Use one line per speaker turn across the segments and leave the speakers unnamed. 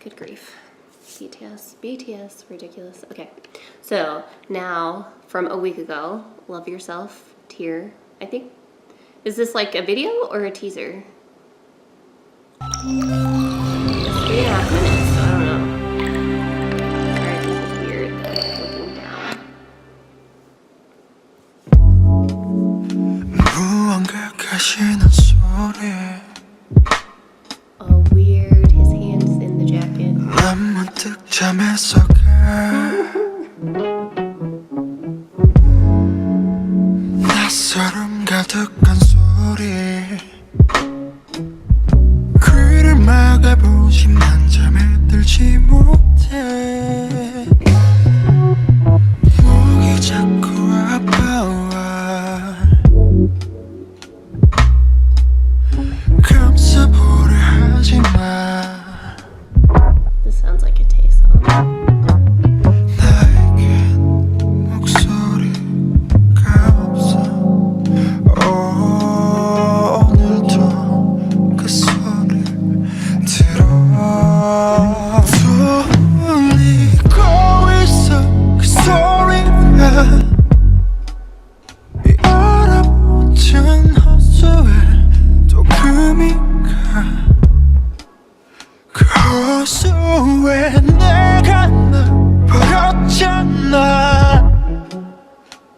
Good grief. BTS, ridiculous. Okay, so now from a week ago, Love Yourself, Tear. I think, is this like a video or a teaser? It's 3.5 minutes, so I don't know. Alright, this is weird. I'm looking down. Oh, weird. His hands in the jacket.
낯설음 가득한 소리 귀를 막아보지만 잠에 들지 못해 목이 자꾸 아파와 감싸보려 하지마.
This sounds like a Tay song.
왜 내가 널 버렸잖아.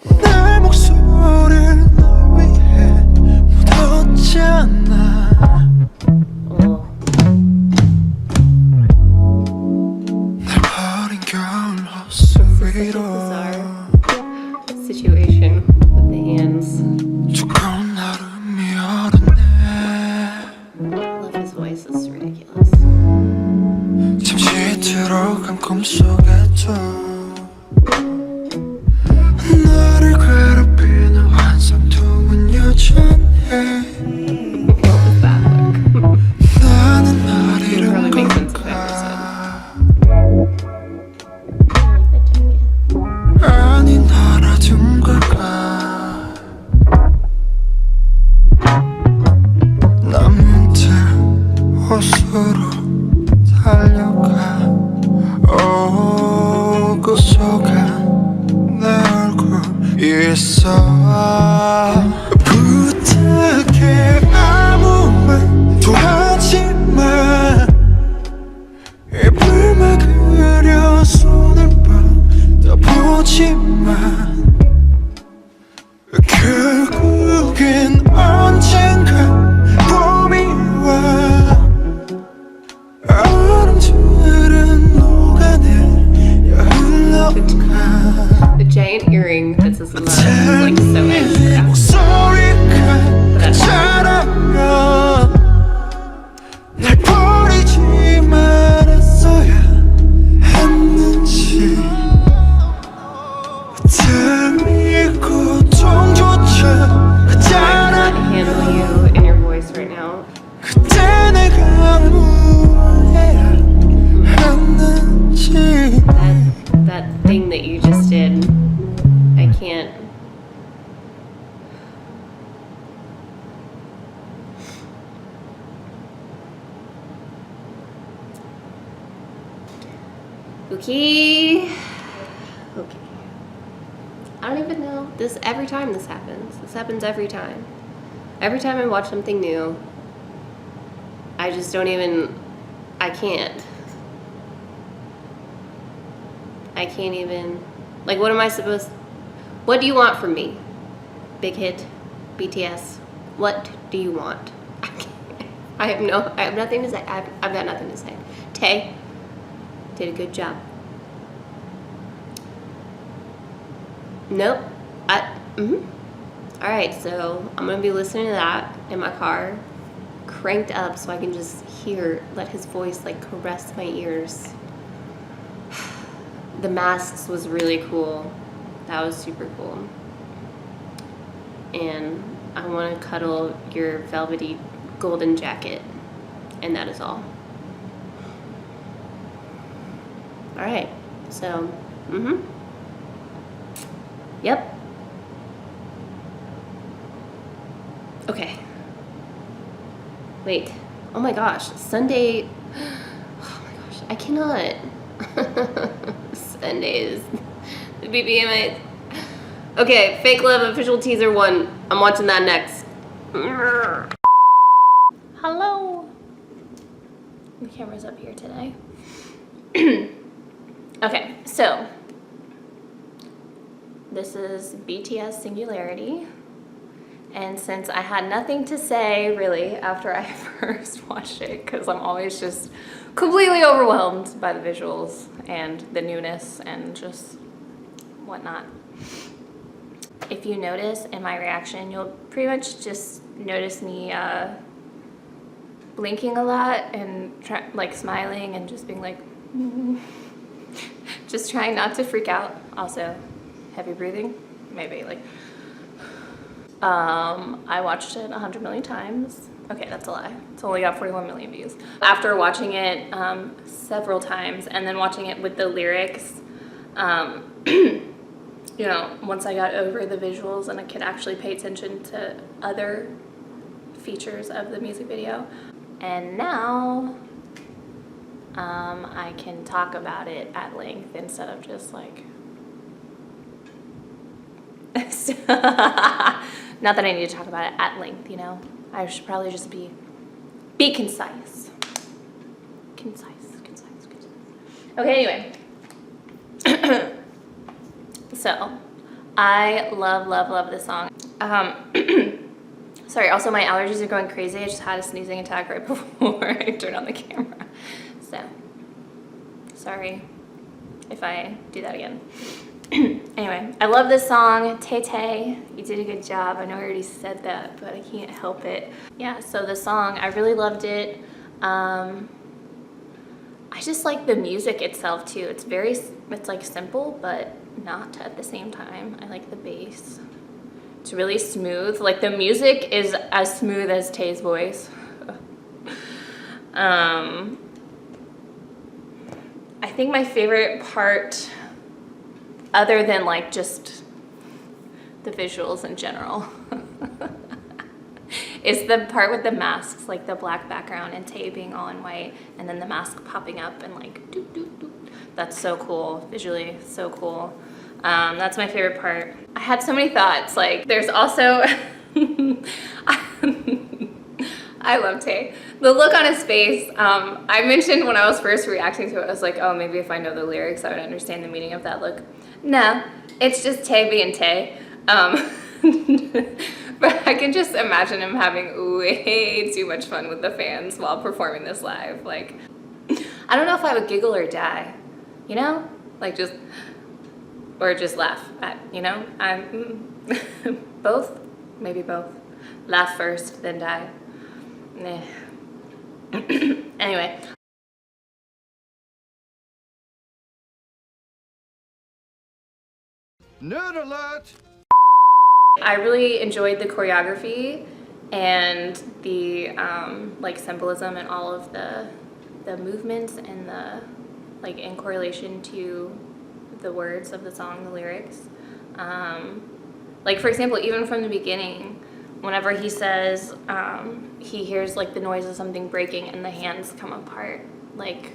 내 목소리를 널 위해 묻었잖아. 날 버린 겨울 호수 위로
Situation with the hands.
두꺼운 얼음이 얼었네.
I love his voice, it's ridiculous.
잠시 들어간 꿈속에도 나를 괴롭히는 환상통은 여전해.
What was that look?
나는 날 잃은
Probably makes sense
걸까. 아니 날아둔 걸까. 난 문득 호수로 달려가 오고 속아 내 얼굴 있어. 부탁해 아무 말도 하지마. 입을 막으려 손을 뻗어보지만 결국엔 언젠가 봄이 와. 얼음들은 녹아내려 흘러가.
The giant earring that says love is like so extra.
목소리가 자라면 날 버리지 말았어야 했는지. 땀이 고통조차
I
하잖아.
can't handle you in your voice right now.
그때 내가 무엇해야 했는지.
That thing that you just did, I can't. Okay. I don't even know. Every time this happens. This happens every time. Every time I watch something new, I just don't even, I can't even, like, what am I supposed, what do you want from me? BigHit, BTS, what do you want? I have nothing to say. I've got nothing to say. Tay did a good job. Nope. Alright, so I'm gonna be listening to that in my car, cranked up so I can just let his voice like caress my ears. The Masks was really cool. That was super cool. And I want to cuddle your velvety golden jacket. And that is all. Alright, so, Yep. Okay. Wait. Oh my gosh. Sunday. Oh my gosh. I cannot. Sundays. The BBMA. Okay, Fake Love official teaser 1. I'm watching that next. Hello. The camera's up here today. Okay, so this is BTS Singularity. And since I had nothing to say really after I first watched it, because I'm always just completely overwhelmed by the visuals and the newness and just whatnot. If you notice in my reaction, you'll pretty much just notice me blinking a lot and like smiling and just being like, just trying not to freak out. Also, heavy breathing, maybe like. I watched it 100 million times. Okay, that's a lie. It's only got 41 million views. After watching it several times and then watching it with the lyrics, you know, once I got over the visuals and I could actually pay attention to other features of the music video. And now I can talk about it at length instead of just like not that I need to talk about it at length, you know. I should probably just be concise. Concise. Okay, anyway. So, I love this song. Sorry, also my allergies are going crazy. I just had a sneezing attack right before I turned on the camera. So, sorry if I do that again. Anyway, I love this song. Tay Tay, you did a good job. I know I already said that, but I can't help it. Yeah, so the song, I really loved it. I just like the music itself too. It's like simple, but not at the same time. I like the bass. It's really smooth. Like the music is as smooth as Tay's voice. I think my favorite part, other than like just the visuals in general, is the part with the masks, like the black background and Tay being all in white and then the mask popping up and like doot, doot, doot. That's so cool, visually so cool. That's my favorite part. I had so many thoughts, like there's also, I love Tay. The look on his face, I mentioned when I was first reacting to it, I was like, oh, maybe if I know the lyrics, I would understand the meaning of that look. No, it's just Tay being Tay. But I can just imagine him having way too much fun with the fans while performing this live. Like, I don't know if I would giggle or die, you know? Like just, or just laugh at, you know? Both, maybe both. Laugh first, then die. Nah. Anyway.
Nerd alert!
I really enjoyed the choreography and the like symbolism and all of the movements and the like in correlation to the words of the song, the lyrics. Like for example, even from the beginning, whenever he says he hears like the noise of something breaking and the hands come apart, like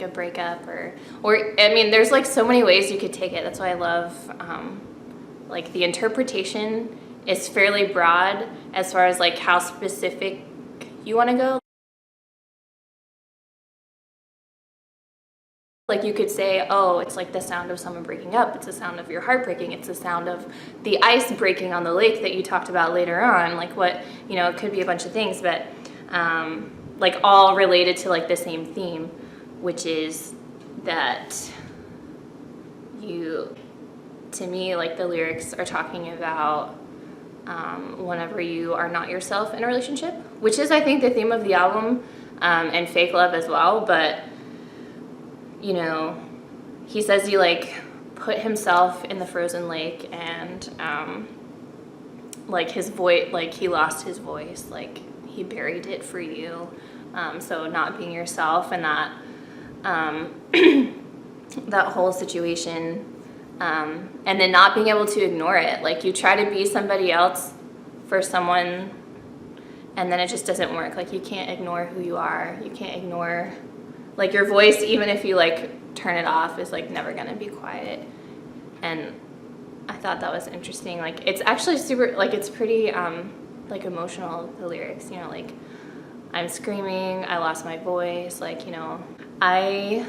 a breakup or I mean, there's like so many ways you could take it. That's why I love like the interpretation is fairly broad as far as like how specific you want to go. Like you could say, oh, it's like the sound of someone breaking up. It's the sound of your heart breaking. It's the sound of the ice breaking on the lake that you talked about later on. Like what, you know, it could be a bunch of things, but like all related to like the same theme, which is that to me, like the lyrics are talking about whenever you are not yourself in a relationship, which is, I think, the theme of the album, and Fake Love as well. But, you know, he says he like put himself in the frozen lake and like his voice, like he lost his voice, like he buried it for you. So not being yourself and that that whole situation. And then not being able to ignore it. Like you try to be somebody else for someone and then it just doesn't work. Like you can't ignore who you are. You can't ignore Like your voice, even if you like turn it off, is like never gonna be quiet. And I thought that was interesting. Like it's actually super, like it's pretty like emotional, the lyrics, you know, like I'm screaming, I lost my voice, like, you know, I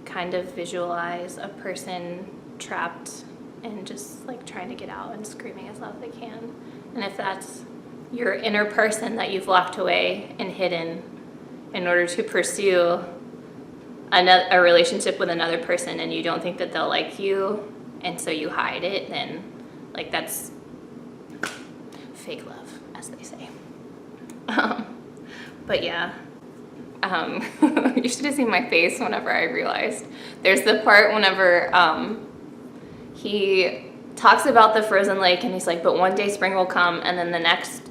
kind of visualize a person trapped and just like trying to get out and screaming as loud as they can. And if that's your inner person that you've locked away and hidden in order to pursue a relationship with another person, and you don't think that they'll like you, and so you hide it, then like that's fake love, as they say. But yeah, you should have seen my face whenever I realized. There's the part whenever he talks about the frozen lake, and he's like, but one day spring will come, and then the next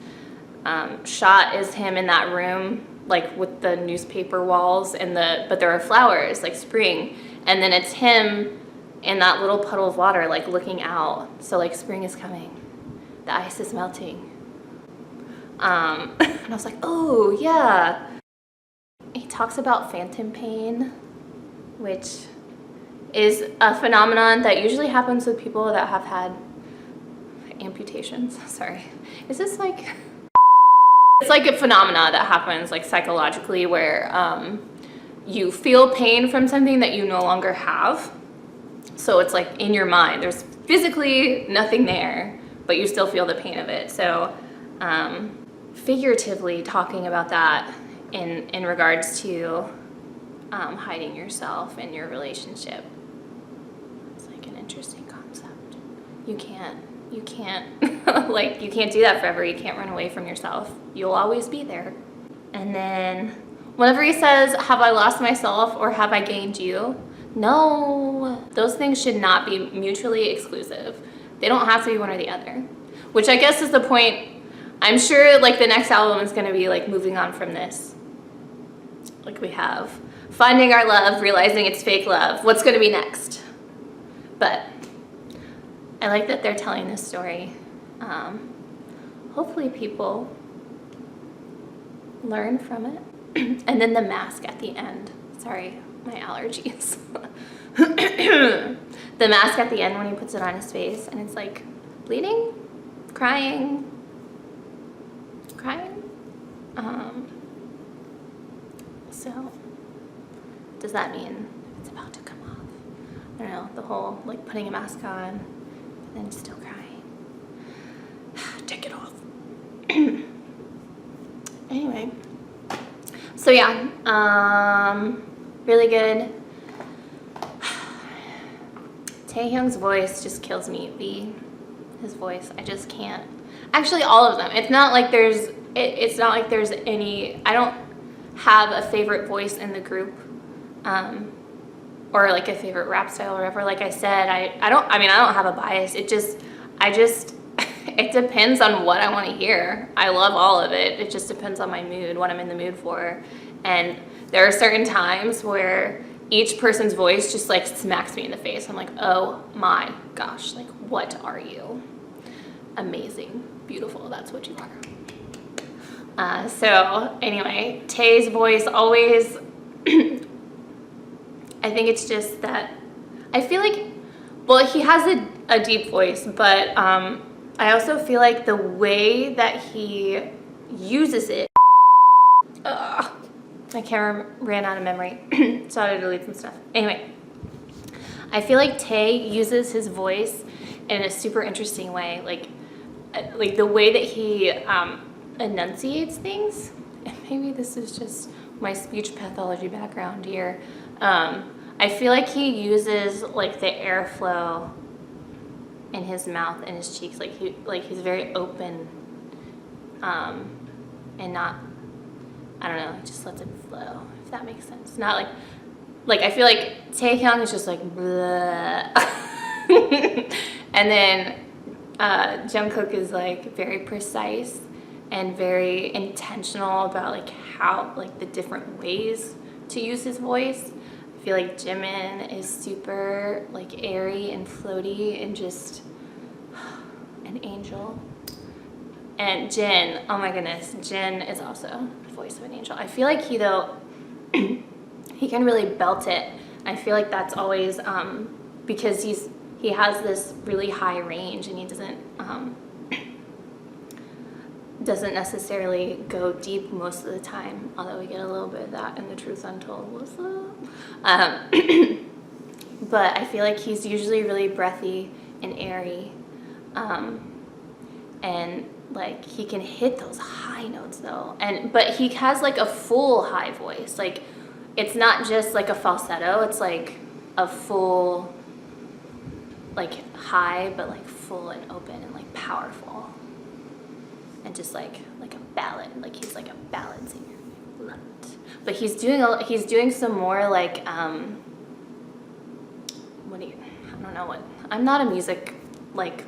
shot is him in that room, like with the newspaper walls and but there are flowers, like spring, and then it's him in that little puddle of water, like looking out. So like spring is coming, the ice is melting. And I was like, oh yeah. He talks about phantom pain, which is a phenomenon that usually happens with people that have had amputations. Sorry, is this like... It's like a phenomena that happens like psychologically where you feel pain from something that you no longer have. So it's like in your mind, there's physically nothing there, but you still feel the pain of it. So figuratively talking about that in regards to hiding yourself in your relationship, it's like an interesting concept. You can't like, you can't do that forever. You can't run away from yourself. You'll always be there. And then whenever he says, have I lost myself or have I gained you? No, those things should not be mutually exclusive. They don't have to be one or the other, which I guess is the point. I'm sure like the next album is going to be like moving on from this. Like we have finding our love, realizing it's fake love. What's going to be next? But I like that they're telling this story. Hopefully people learn from it. And then the mask at the end. Sorry, my allergies. The mask at the end when he puts it on his face and it's like bleeding, crying. So does that mean it's about to come off? I don't know, the whole like putting a mask on and then still crying. Take it off. Anyway, so yeah, really good. Taehyung's voice just kills me. His voice, I just can't. Actually, all of them. It's not like there's any. I don't have a favorite voice in the group, or like a favorite rap style or whatever. Like I said, I don't have a bias. It depends on what I want to hear. I love all of it. It just depends on my mood, what I'm in the mood for. And there are certain times where each person's voice just like smacks me in the face. I'm like, oh my gosh, like what are you? Amazing, beautiful, that's what you are. So anyway, Tae's voice always, I think it's just that, I feel like, well, he has a deep voice, but I also feel like the way that he uses it, my camera ran out of memory, so I had to delete some stuff. Anyway, I feel like Tae uses his voice in a super interesting way, like the way that he enunciates things. And maybe this is just my speech pathology background here. I feel like he uses like the airflow in his mouth and his cheeks, like he's very open, and not, I don't know, just lets it flow, if that makes sense. Not like I feel like Taehyung is just like bleh. And then Jungkook is like very precise and very intentional about like how, like the different ways to use his voice. I feel like Jimin is super like airy and floaty and just an angel. And Jin, oh my goodness, Jin is also the voice of an angel. I feel like he though, he can really belt it. I feel like that's always because he has this really high range, and he doesn't necessarily go deep most of the time, although we get a little bit of that in The Truth Untold. What's up? But I feel like he's usually really breathy and airy, and like he can hit those high notes though, but he has like a full high voice. Like it's not just like a falsetto, it's like a full like high, but like full and open and like powerful, and just like a ballad. Like he's like a ballad singer. Love it. But he's doing some more like I don't know what, I'm not a music like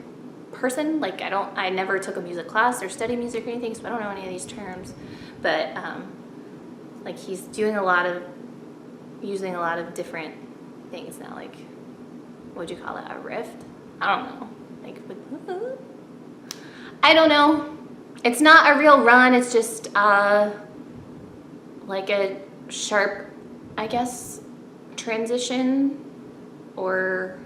person. Like I never took a music class or studied music or anything, so I don't know any of these terms. But like he's using a lot of different things now. Like, what'd you call it? A riff? I don't know. Like, I don't know. It's not a real run. It's just like a sharp, I guess, transition, or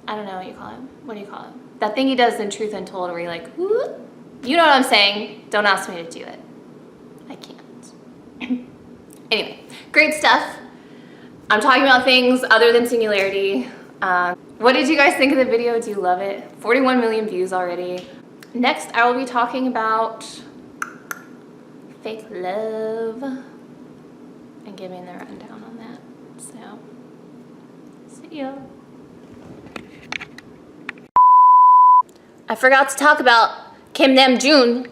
I don't know what you call it. What do you call it? That thing he does in Truth Untold where you're like, whoop. You know what I'm saying. Don't ask me to do it. I can't. Anyway, great stuff. I'm talking about things other than Singularity. What did you guys think of the video? Do you love it? 41 million views already. Next, I will be talking about fake love and giving the rundown on that. So, see ya. I forgot to talk about Kim Namjoon,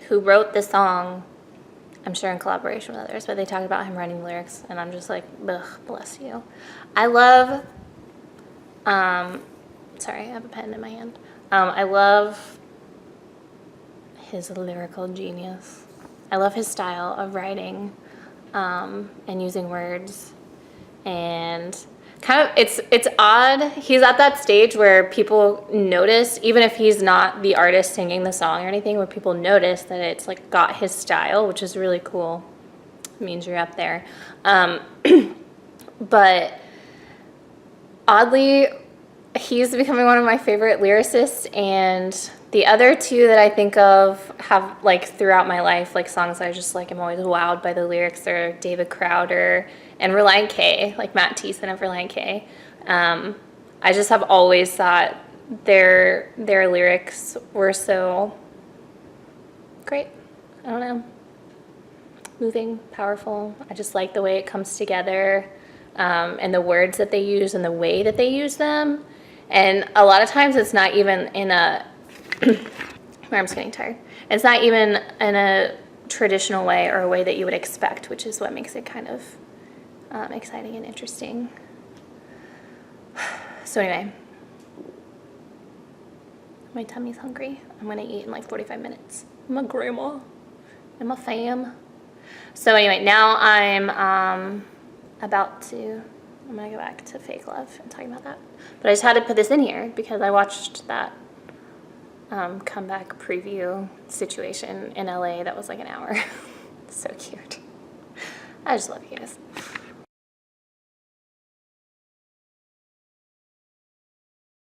who wrote the song, I'm sure in collaboration with others, but they talked about him writing the lyrics, and I'm just like, ugh, bless you. I love, sorry, I have a pen in my hand. I love his lyrical genius. I love his style of writing and using words, and kind of, it's odd. He's at that stage where people notice, even if he's not the artist singing the song or anything, where people notice that it's like got his style, which is really cool. It means you're up there. But oddly, he's becoming one of my favorite lyricists, and the other two that I think of have like throughout my life, like songs I just like, I'm always wowed by the lyrics, are David Crowder and Relient K, like Matt Thiessen of Relient K. I just have always thought their lyrics were so great. I don't know, moving, powerful. I just like the way it comes together, and the words that they use and the way that they use them. And a lot of times it's not even in a, my arm's getting tired. It's not even in a traditional way or a way that you would expect, which is what makes it kind of exciting and interesting. So anyway, my tummy's hungry. I'm gonna eat in like 45 minutes. I'm a grandma and my fam. So anyway, now I'm gonna go back to fake love and talking about that. But I just had to put this in here because I watched that comeback preview situation in LA that was like an hour. So cute. I just love you guys.